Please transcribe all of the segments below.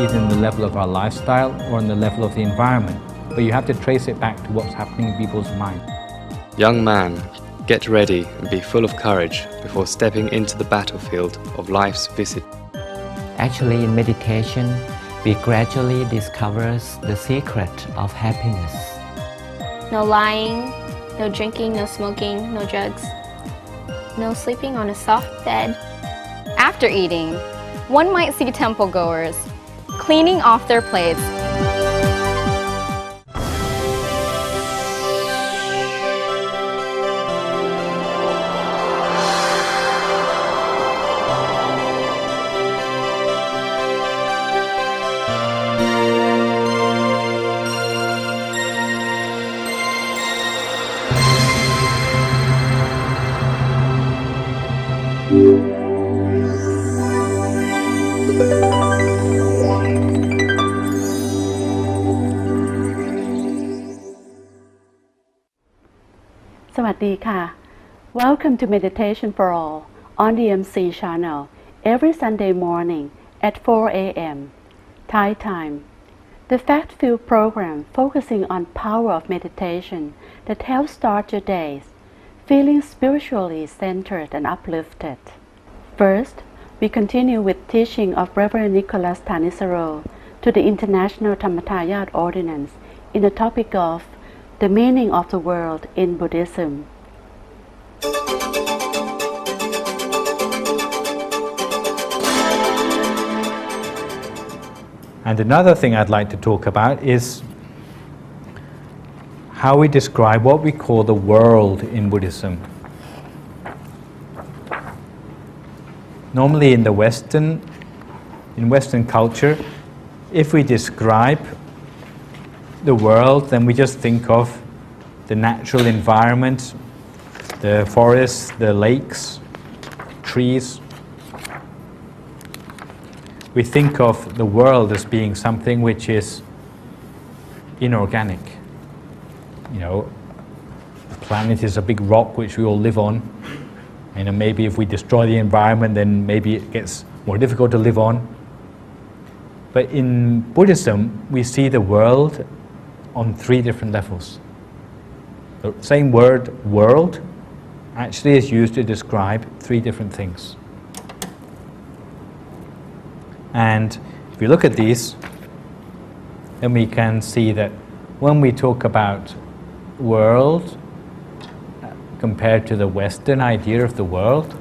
either in the level of our lifestyle or on the level of the environment, but you have to trace it back to what's happening in people's minds. Young man, get ready and be full of courage before stepping into the battlefield of life's visit. Actually, in meditation, we gradually discover the secret of happiness. No lying, no drinking, no smoking, no drugs, no sleeping on a soft bed. After eating, one might see temple goers cleaning off their plates. Sawadee ka. Welcome to Meditation for All on the MC channel every Sunday morning at 4 a.m. Thai time. The fact-filled program focusing on power of meditation that helps start your days feeling spiritually centered and uplifted. First, we continue with teaching of Reverend Nicholas Thanissaro to the International Dhammathayat Ordinance in the topic of the meaning of the world in Buddhism. And another thing I'd like to talk about is how we describe what we call the world in Buddhism. Normally in Western culture, if we describe the world, then we just think of the natural environment, the forests, the lakes, trees. We think of the world as being something which is inorganic. You know, the planet is a big rock which we all live on, and maybe if we destroy the environment, then maybe it gets more difficult to live on. But in Buddhism, we see the world on three different levels. The same word, world, actually is used to describe three different things. And if we look at these, then we can see that when we talk about world compared to the Western idea of the world,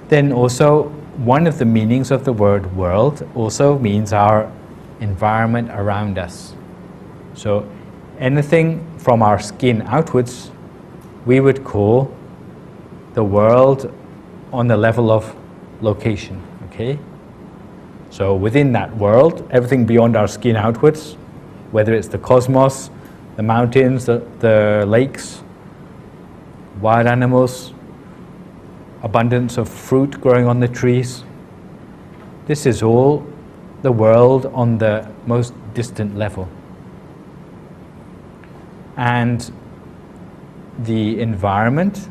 then also one of the meanings of the word world also means our environment around us. So anything from our skin outwards, we would call the world on the level of location, okay? So within that world, everything beyond our skin outwards, whether it's the cosmos, the mountains, the lakes, wild animals, abundance of fruit growing on the trees, this is all the world on the most distant level. And the environment,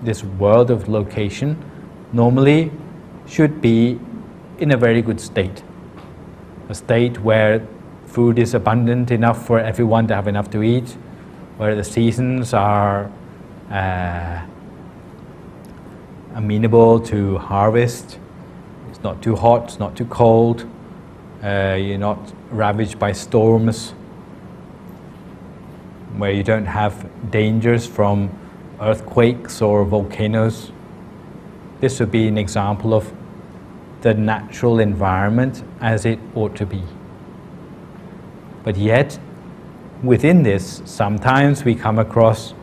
this world of location, normally should be in a very good state. A state where food is abundant enough for everyone to have enough to eat, where the seasons are amenable to harvest. It's not too hot, it's not too cold. You're not ravaged by storms, where you don't have dangers from earthquakes or volcanoes. This would be an example of the natural environment as it ought to be. But yet, within this, sometimes we come across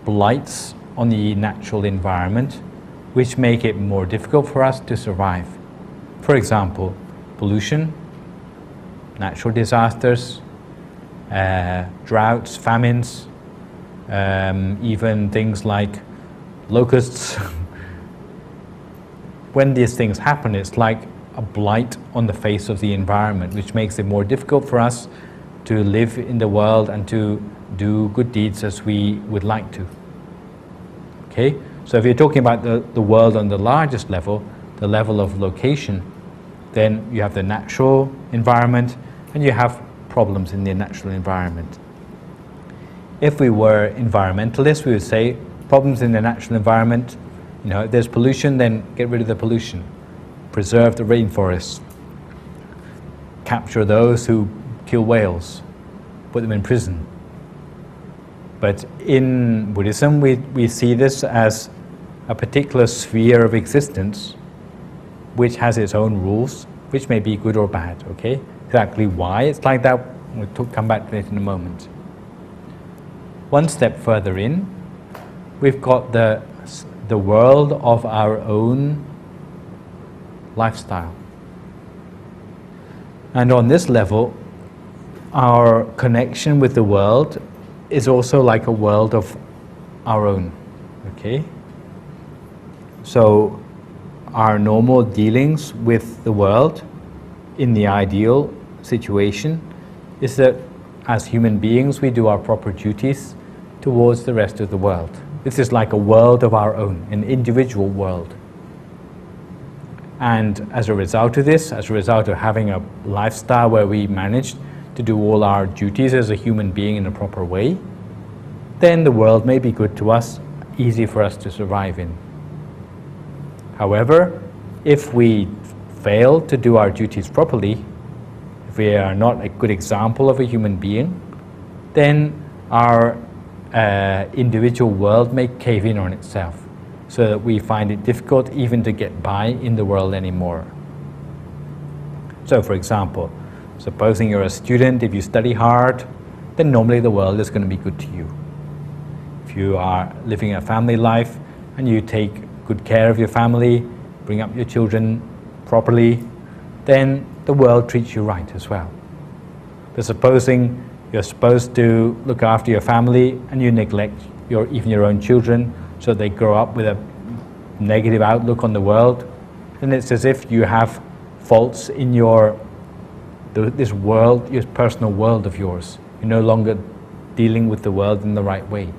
blights on the natural environment which make it more difficult for us to survive. For example, pollution, natural disasters, droughts, famines, even things like locusts. When these things happen, it's like a blight on the face of the environment, which makes it more difficult for us to live in the world and to do good deeds as we would like to. Okay? So if you're talking about the world on the largest level, the level of location, then you have the natural environment, and you have problems in the natural environment. If we were environmentalists, we would say problems in the natural environment, if there's pollution, then get rid of the pollution. Preserve the rainforests. Capture those who kill whales. Put them in prison. But in Buddhism, we see this as a particular sphere of existence which has its own rules, which may be good or bad, okay? Exactly why it's like that, we'll come back to it in a moment. One step further in, we've got the world of our own lifestyle. And on this level, our connection with the world is also like a world of our own, okay? So our normal dealings with the world in the ideal situation is that as human beings we do our proper duties towards the rest of the world. This is like a world of our own, an individual world. And as a result of this, as a result of having a lifestyle where we managed to do all our duties as a human being in a proper way, then the world may be good to us, easy for us to survive in. However, if we fail to do our duties properly, if we are not a good example of a human being, then our individual world may cave in on itself, so that we find it difficult even to get by in the world anymore. So for example, supposing you're a student, if you study hard, then normally the world is going to be good to you. If you are living a family life and you take good care of your family, bring up your children properly, then the world treats you right as well. But supposing you're supposed to look after your family and you neglect even your own children, so they grow up with a negative outlook on the world, then it's as if you have faults in this world, your personal world of yours. You're no longer dealing with the world in the right way.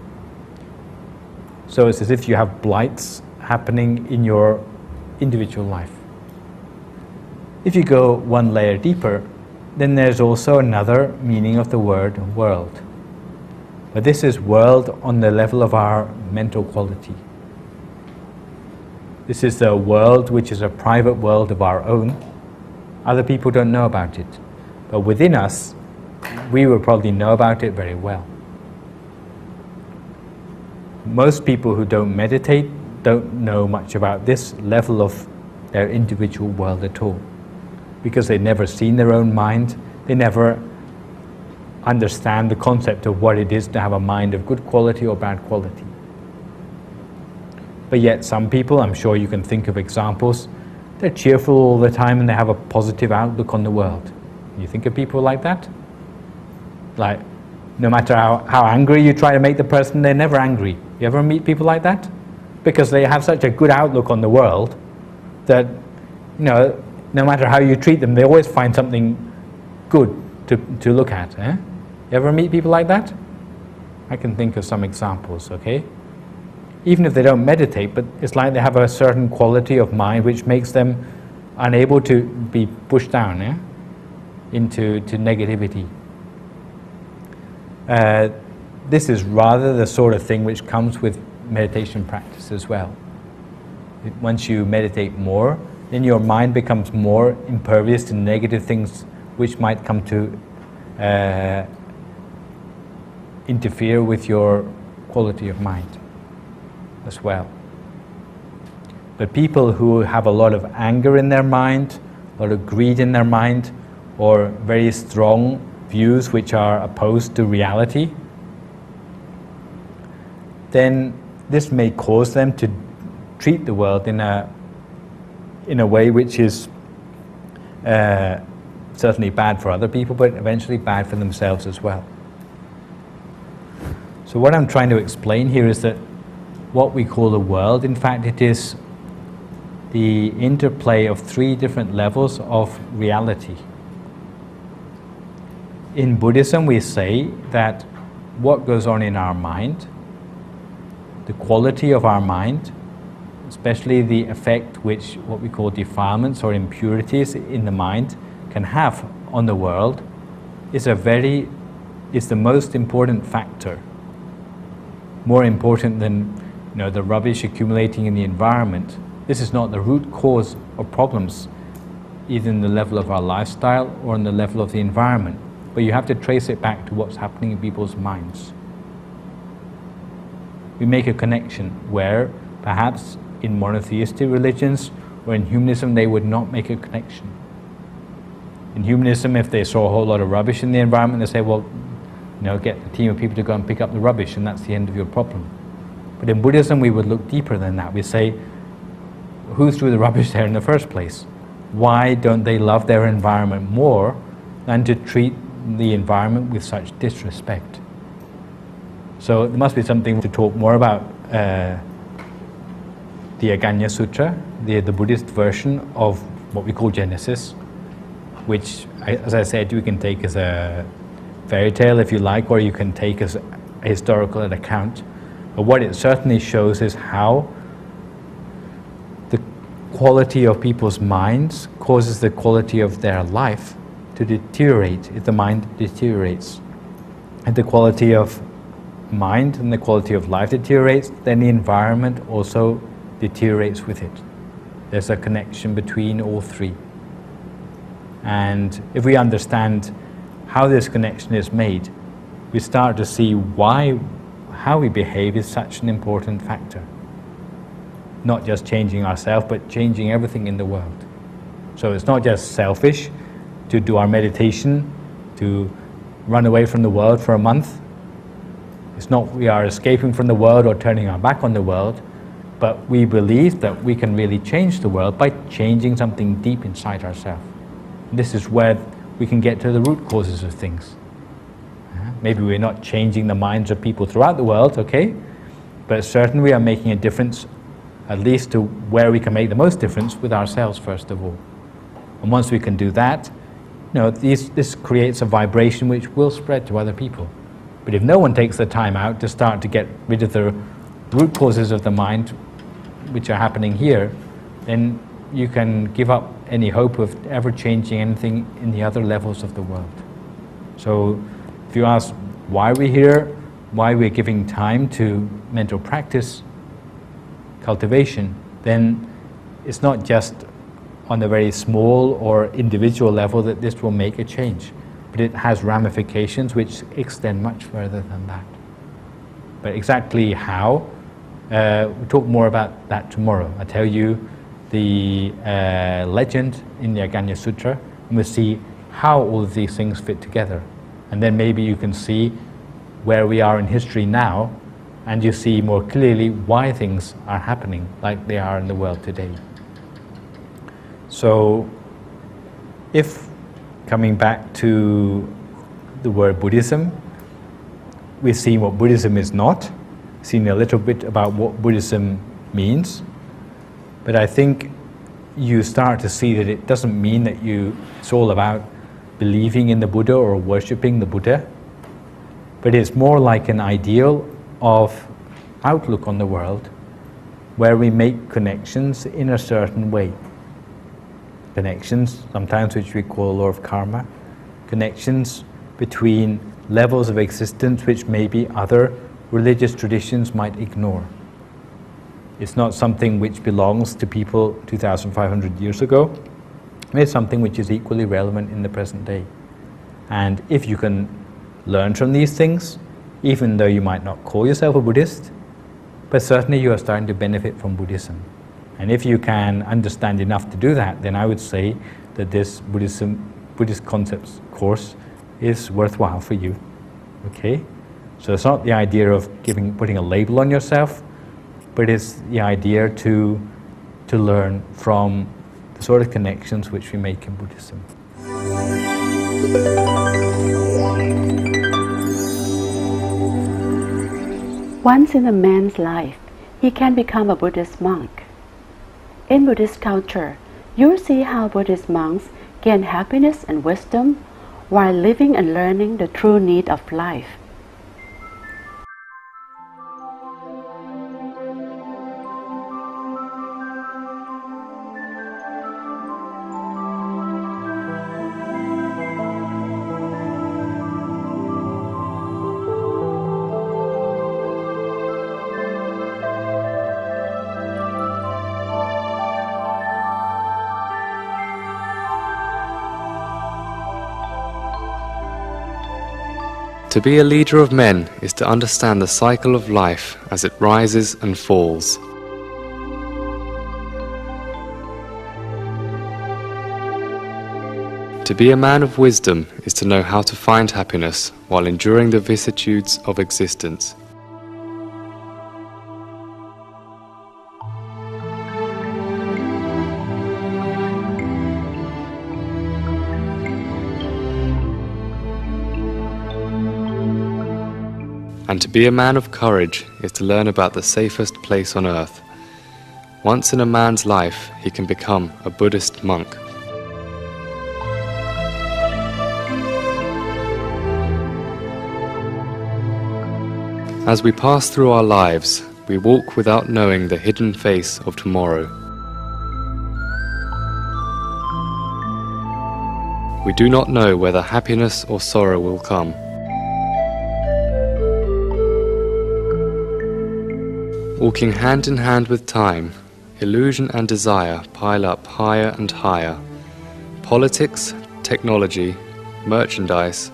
So it's as if you have blights happening in your individual life. If you go one layer deeper, then there's also another meaning of the word world. But this is world on the level of our mental quality. This is the world which is a private world of our own. Other people don't know about it. But within us, we will probably know about it very well. Most people who don't meditate don't know much about this level of their individual world at all, because they've never seen their own mind, they never understand the concept of what it is to have a mind of good quality or bad quality. But yet some people, I'm sure you can think of examples, they're cheerful all the time and they have a positive outlook on the world. You think of people like that? Like, no matter how angry you try to make the person, they're never angry. You ever meet people like that? Because they have such a good outlook on the world that, no matter how you treat them, they always find something good to look at. You ever meet people like that? I can think of some examples, okay? Even if they don't meditate, but it's like they have a certain quality of mind which makes them unable to be pushed down into negativity. This is rather the sort of thing which comes with meditation practice as well. Once you meditate more, then your mind becomes more impervious to negative things which might come to interfere with your quality of mind as well. But people who have a lot of anger in their mind, a lot of greed in their mind, or very strong views which are opposed to reality, then this may cause them to treat the world in a way which is certainly bad for other people, but eventually bad for themselves as well. So what I'm trying to explain here is that what we call the world, in fact, it is the interplay of three different levels of reality. In Buddhism, we say that what goes on in our mind, the quality of our mind, especially the effect which what we call defilements or impurities in the mind can have on the world, is the most important factor, more important than the rubbish accumulating in the environment. This is not the root cause of problems, either in the level of our lifestyle or in the level of the environment. But you have to trace it back to what's happening in people's minds. We make a connection where perhaps in monotheistic religions or in humanism they would not make a connection. In humanism, if they saw a whole lot of rubbish in the environment, they say, well, get a team of people to go and pick up the rubbish and that's the end of your problem. But in Buddhism, we would look deeper than that. We say, who threw the rubbish there in the first place? Why don't they love their environment more than to treat the environment with such disrespect? So there must be something to talk more about the Aggañña Sutra, the Buddhist version of what we call Genesis, which, as I said, you can take as a fairy tale if you like, or you can take as a historical account. But what it certainly shows is how the quality of people's minds causes the quality of their life to deteriorate if the mind deteriorates. And the quality of mind and the quality of life deteriorates, then the environment also deteriorates with it. There's a connection between all three. And if we understand how this connection is made, we start to see how we behave is such an important factor. Not just changing ourselves, but changing everything in the world. So it's not just selfish to do our meditation, to run away from the world for a month. It's not we are escaping from the world or turning our back on the world, but we believe that we can really change the world by changing something deep inside ourselves. This is where we can get to the root causes of things. Maybe we're not changing the minds of people throughout the world, okay? But certainly we are making a difference, at least to where we can make the most difference with ourselves first of all. And once we can do that, this creates a vibration which will spread to other people. But if no one takes the time out to start to get rid of the root causes of the mind which are happening here, then you can give up any hope of ever changing anything in the other levels of the world. So if you ask why we're here, why we're giving time to mental practice, cultivation, then it's not just on a very small or individual level that this will make a change, but it has ramifications which extend much further than that. But exactly how, we'll talk more about that tomorrow. I'll tell you the legend in the Aggañña Sutra, and we'll see how all of these things fit together. And then maybe you can see where we are in history now, and you see more clearly why things are happening like they are in the world today. So, if coming back to the word Buddhism, we've seen what Buddhism is not, seen a little bit about what Buddhism means, but I think you start to see that it doesn't mean that it's all about believing in the Buddha or worshipping the Buddha, but it's more like an ideal of outlook on the world where we make connections in a certain way. Connections, sometimes which we call law of karma, connections between levels of existence which maybe other religious traditions might ignore. It's not something which belongs to people 2,500 years ago. It's something which is equally relevant in the present day. And if you can learn from these things, even though you might not call yourself a Buddhist, but certainly you are starting to benefit from Buddhism. And if you can understand enough to do that, then I would say that this Buddhist concepts course is worthwhile for you. Okay? So it's not the idea of putting a label on yourself, but it's the idea to learn from the sort of connections which we make in Buddhism. Once in a man's life, he can become a Buddhist monk. In Buddhist culture, you'll see how Buddhist monks gain happiness and wisdom while living and learning the true need of life. To be a leader of men is to understand the cycle of life as it rises and falls. To be a man of wisdom is to know how to find happiness while enduring the vicissitudes of existence. And to be a man of courage is to learn about the safest place on earth. Once in a man's life, he can become a Buddhist monk. As we pass through our lives, we walk without knowing the hidden face of tomorrow. We do not know whether happiness or sorrow will come. Walking hand in hand with time, illusion and desire pile up higher and higher. Politics, technology, merchandise,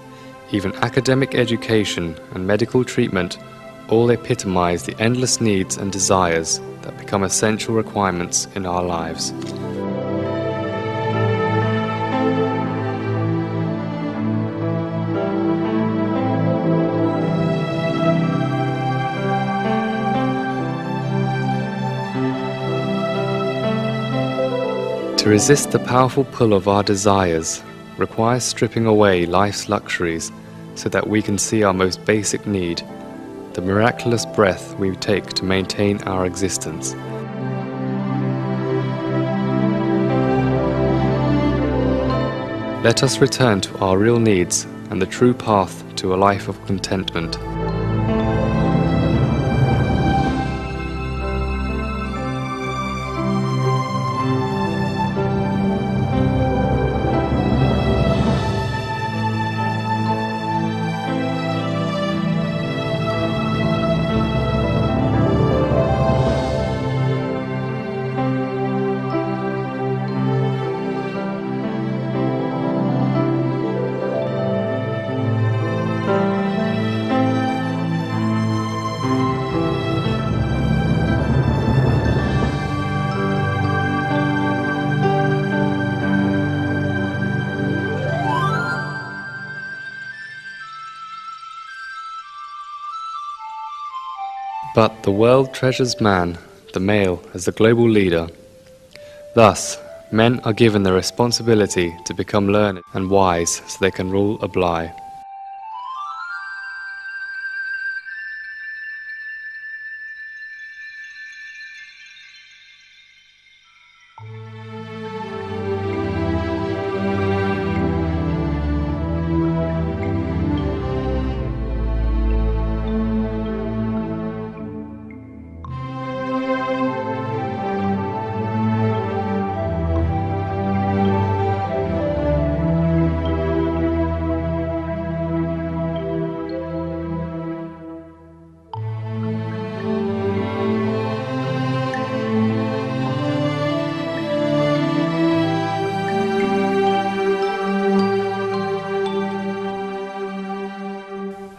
even academic education and medical treatment all epitomize the endless needs and desires that become essential requirements in our lives. To resist the powerful pull of our desires requires stripping away life's luxuries so that we can see our most basic need, the miraculous breath we take to maintain our existence. Let us return to our real needs and the true path to a life of contentment. But the world treasures man, the male, as the global leader. Thus, men are given the responsibility to become learned and wise so they can rule a bly.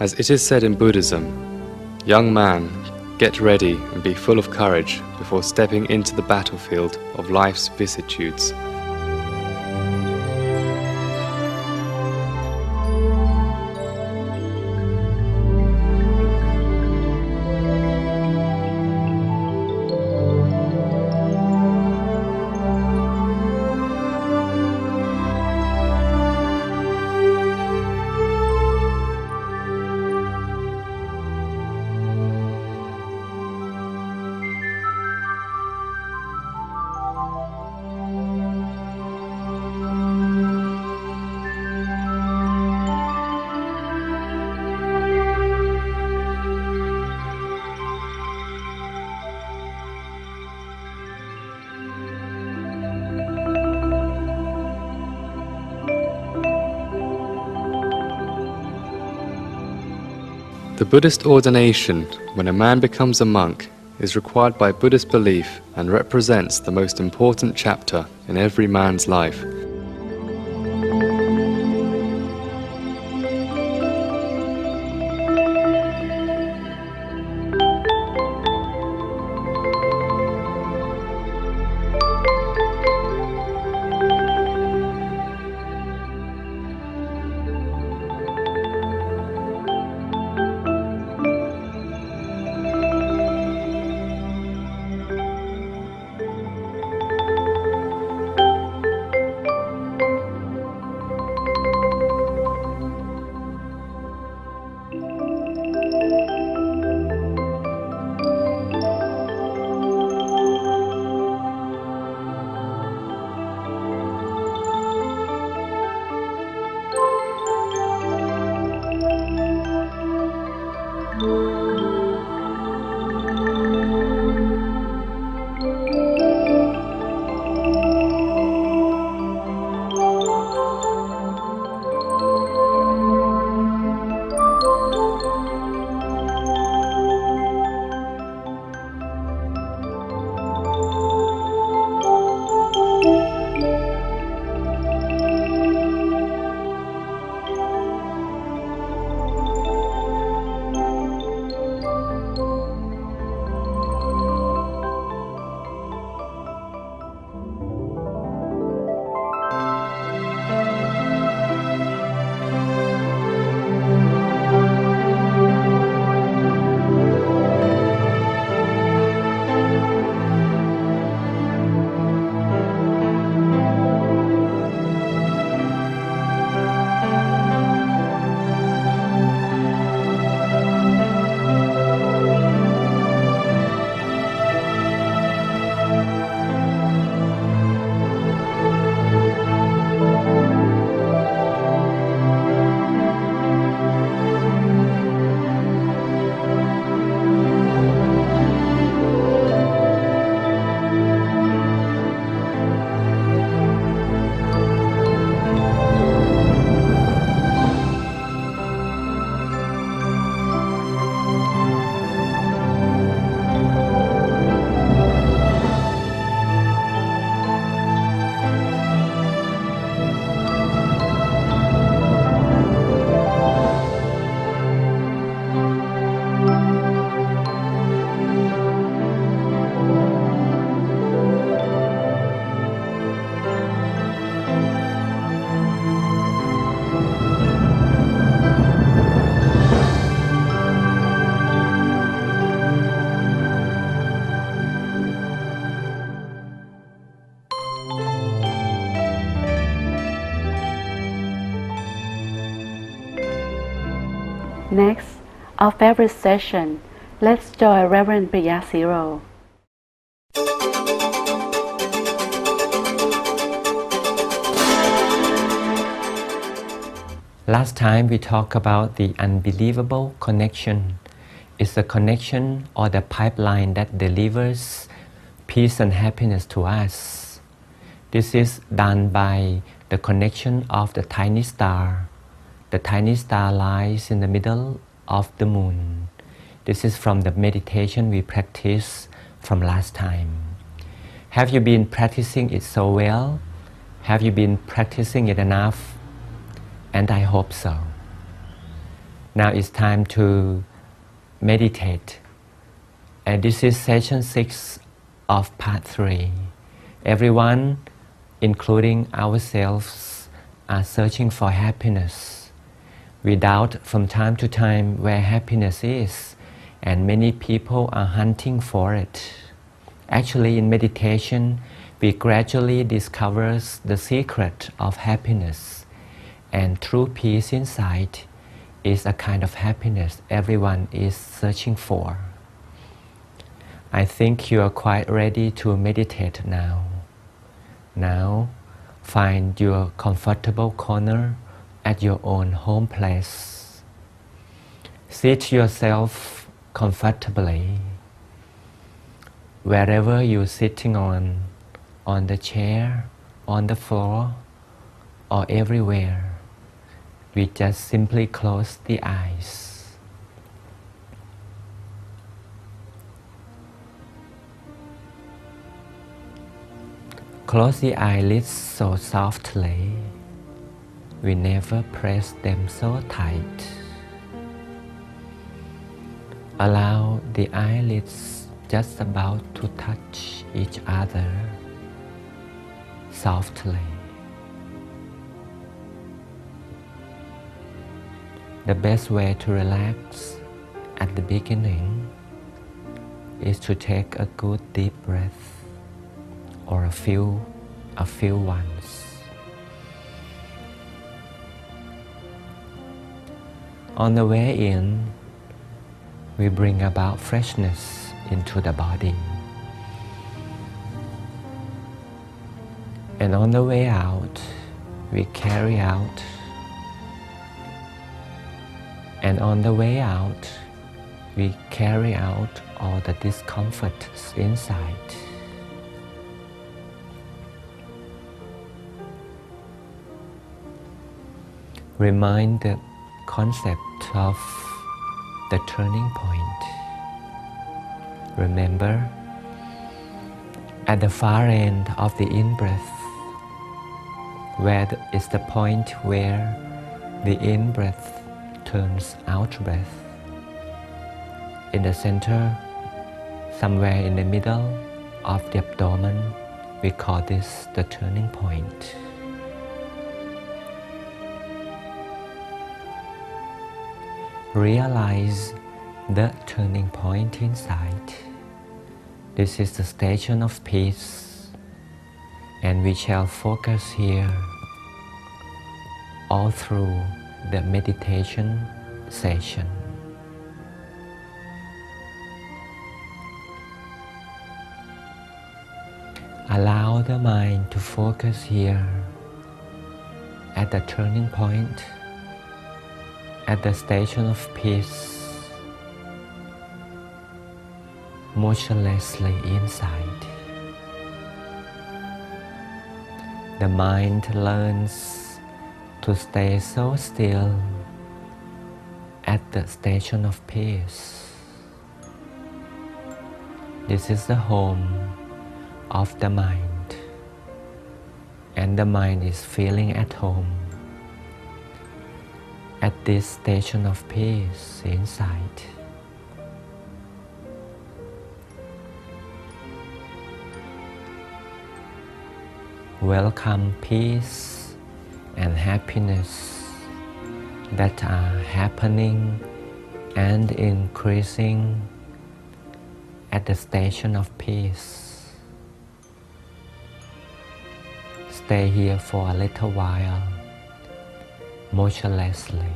As it is said in Buddhism, young man, get ready and be full of courage before stepping into the battlefield of life's vicissitudes. The Buddhist ordination, when a man becomes a monk, is required by Buddhist belief and represents the most important chapter in every man's life. Next, our favorite session. Let's join Reverend Priyasiro. Last time we talked about the unbelievable connection. It's the connection or the pipeline that delivers peace and happiness to us. This is done by the connection of the tiny star. The tiny star lies in the middle of the moon. This is from the meditation we practiced from last time. Have you been practicing it so well? Have you been practicing it enough? And I hope so. Now it's time to meditate. And this is session 6 of part 3. Everyone, including ourselves, are searching for happiness. We doubt from time to time where happiness is, and many people are hunting for it. Actually, in meditation, we gradually discover the secret of happiness, and true peace inside is a kind of happiness everyone is searching for. I think you are quite ready to meditate now. Now, find your comfortable corner at your own home place. Sit yourself comfortably. Wherever you're sitting on the chair, on the floor, or everywhere, we just simply close the eyes. Close the eyelids so softly. We never press them so tight. Allow the eyelids just about to touch each other softly. The best way to relax at the beginning is to take a good deep breath, or a few ones. On the way in, we bring about freshness into the body. And on the way out, we carry out. And on the way out, we carry out all the discomforts inside. Remind the concept of the turning point. Remember, at the far end of the in-breath, where is the point where the in-breath turns out-breath. In the center, somewhere in the middle of the abdomen, we call this the turning point. Realize the turning point inside. This is the station of peace, and we shall focus here all through the meditation session. Allow the mind to focus here at the turning point, at the station of peace, motionlessly inside. The mind learns to stay so still at the station of peace. This is the home of the mind, and the mind is feeling at home at this station of peace inside. Welcome peace and happiness that are happening and increasing at the station of peace. Stay here for a little while, motionlessly.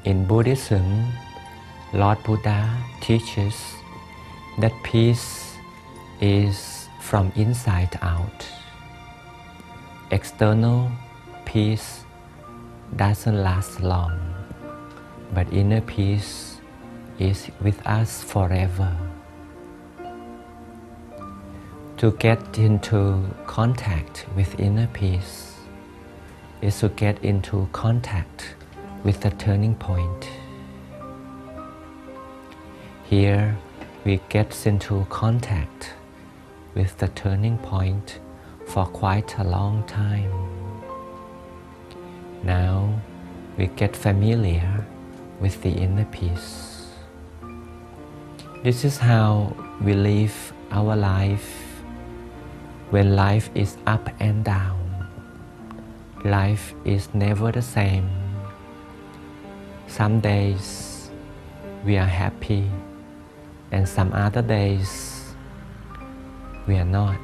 In Buddhism, Lord Buddha teaches that peace is from inside out. External peace doesn't last long, but inner peace is with us forever. To get into contact with inner peace is to get into contact with the turning point. Here we get into contact with the turning point for quite a long time. Now we get familiar with the inner peace. This is how we live our life when life is up and down. Life is never the same. Some days we are happy, and some other days we are not.